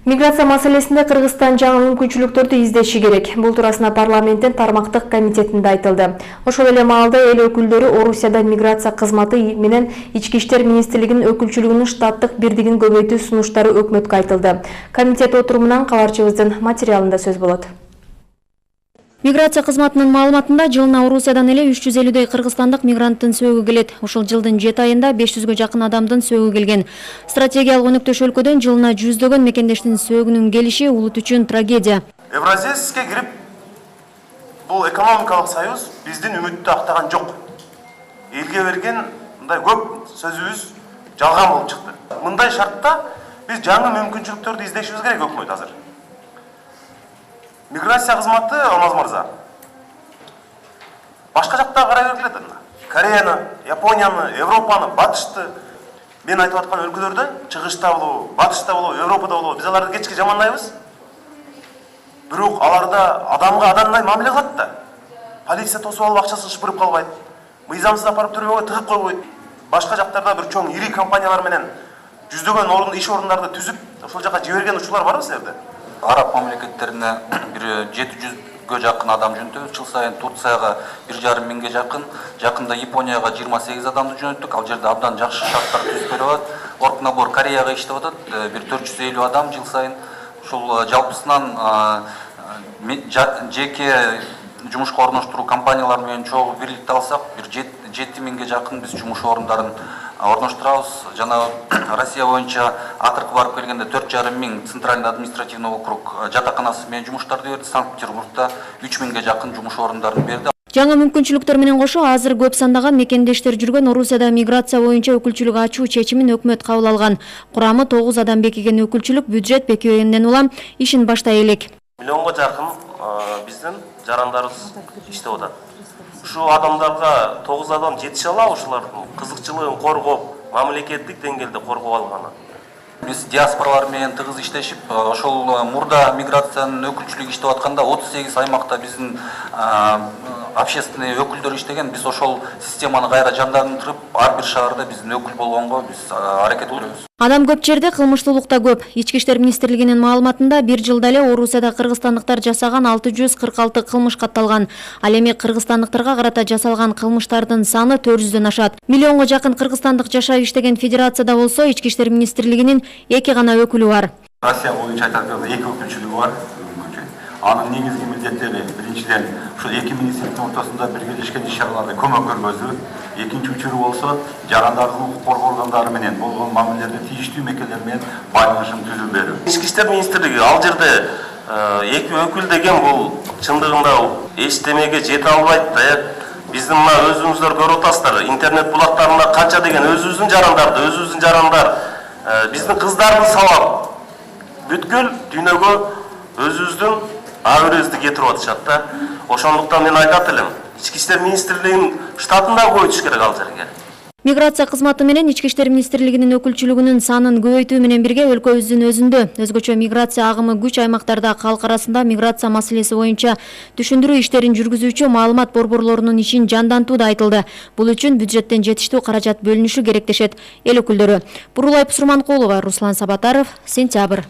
Миграция маселесинде Кыргызстан жаңы мүмкүнчүлүктөрдү издеши керек. Бул туурасында парламенттин тармактык комитетинде айтылды. Ошол эле маалда эл өкүлдөрү Орусияда миграция кызматы менен Ички иштер министрлигинин өкүлчүлүгүнүн штаттык бирдигин көбөйтүү сунуштары өкмөткө айтылды. Комитет отурумунан кабарчыбыздын материалында сөз болот. Миграция кызматынын маалыматында жылына Орусиядан эле 350дөй кыргызстандык мигранттын сөөгү келет. Ошол жылдын 7 айында 500гө жакын адамдын сөөгү келген. Стратегиялык өнөктөш өлкөдөн жылына жүздөгөн мекендештин сөөгүнүн келиши улут үчүн трагедия. Евразийске кирип, бул экономикалык союз биздин үмүттү актаган жок. Элге берген мындай көп сөзүбүз жалган болуп чыкты. Мындай шартта биз жаңы мүмкүнчүлүктөрдү издешибиз керек өкмөт азыр. Миграция кызматы, Алмаз мырза, башка жакта карай бергиле. Кореяны, Японияны, Европаны, Батышты, мен айтып аткан өлкөлөрдө, чыгышта болобу, батышта болобу, Европада болобу, биз аларды кечке жамандайбыз. Бирок аларда адамга адамдай мамиле кылат да. Полиция тосуп алып акчасын шыпырып калбайт. Мыйзамсыз апарып түрмөгө тыгып койбойт. Башка жактарда бир чоң ири компаниялар менен жүздөгөн иш орундарды түзүп, ошол жака жиберген учурлар барбы силерде? Араб мамлекеттерине бир 700гө жакын адам жөнөтөбүз. Жыл сайын Турцияга 1,5 миңге жакын, жакында Японияга 28 адамды жөнөттүк. Ал жерде абдан жакшы шарттар түзүп берип атат. Оркнабор Кореяга иштеп атат. Бир 450 адам жыл сайын. Ушул жалпысынан жеке жумушка орноштуруу компаниялар менен чогуу бирликте алсак, бир 7 миңге жакын биз жумуш орундарын орноштурабыз. Жана Россия боюнча акыркы барып келгенде 4,5 миң центральный административный округ жатаканасы менен жумуштарды берди. Санкт-Петербургда 3 миңге жакын жумуш орундарын берди. Жаңы мүмкүнчүлүктөр менен кошо азыр көп сандаган мекендештер жүргөн Орусияда миграция боюнча өкүлчүлүк ачуу чечимин өкмөт кабыл алган. Курамы 9 адам бекиген өкүлчүлүк бюджет бекигенден улам ишин баштай элек. Миллионго жакын биздин жарандарыбыз иштеп атат. Ушул адамдарга 9 адам жетише алабы, ушулардын кызыкчылыгын коргоп, мамлекеттик деңгээлде коргоп алганы? Биз диаспоралар менен тыгыз иштешип, ошол мурда миграциянын өкүлчүлүгү иштеп атканда 38 аймакта биздин общественный өкүлдөр иштеген. Биз ошол системаны кайра жандандырып, ар бир шаарда биздин өкүл болгонго биз аракет кылабыз. Адам көп жерде, кылмыштуулук да көп. Ички иштер министрлигинин маалыматында бир жылда эле Орусияда кыргызстандыктар жасаган 646 кылмыш катталган. Ал эми кыргызстандыктарга карата жасалган кылмыштардын саны 400дөн ашат. Миллионго жакын кыргызстандык жашап иштеген федерацияда болсо Ички иштер министрлигинин 2 гана өкүлү бар. Россия боюнча айтарга 2 өкүлчүлүгү бар. Анын негизги милдеттери биринчиден ушул 2 министрликтин ортосунда биргелешкен иш-чараларда көмөк көргөзүү. Экинчи учуру болсо жарандардын укук коргоо органдары менен болгон мамилелерди тийиштүү мекемелер менен байланышын түзүп берүү. Ички иштер министрлиги ал жерде 2 өкүл деген бул чындыгында эчтемеге жете албайт да. Биздин мына өзүңүздөр көрүп атасыздар, интернет булактарында канча деген өзүбүздүн жарандар, биздин кыздарды салап бүткүл дүйнөгө өзүбүздүн абырыбызды кетирип атышат да. Ошондуктан мен айтат элем, Ички иштер министрлигинин штатында коюш керек ал жерге. Миграция кызматы менен Ички иштер министрлигинин өкүлчүлүгүнүн санын көбөйтүү менен бирге өлкөбүздүн өзүндө өзгөчө миграция агымы күч аймактарда калк арасында миграция маселеси боюнча түшүндүрүү иштерин жүргүзүүчү маалымат борборлорунун ишин жандантуу да айтылды. Бул үчүн бюджеттен жетиштүү каражат бөлүнүшү керек дешет эл өкүлдөрү. Бурулай Пусурманкулова, Руслан Сабатаров, Сентябрь.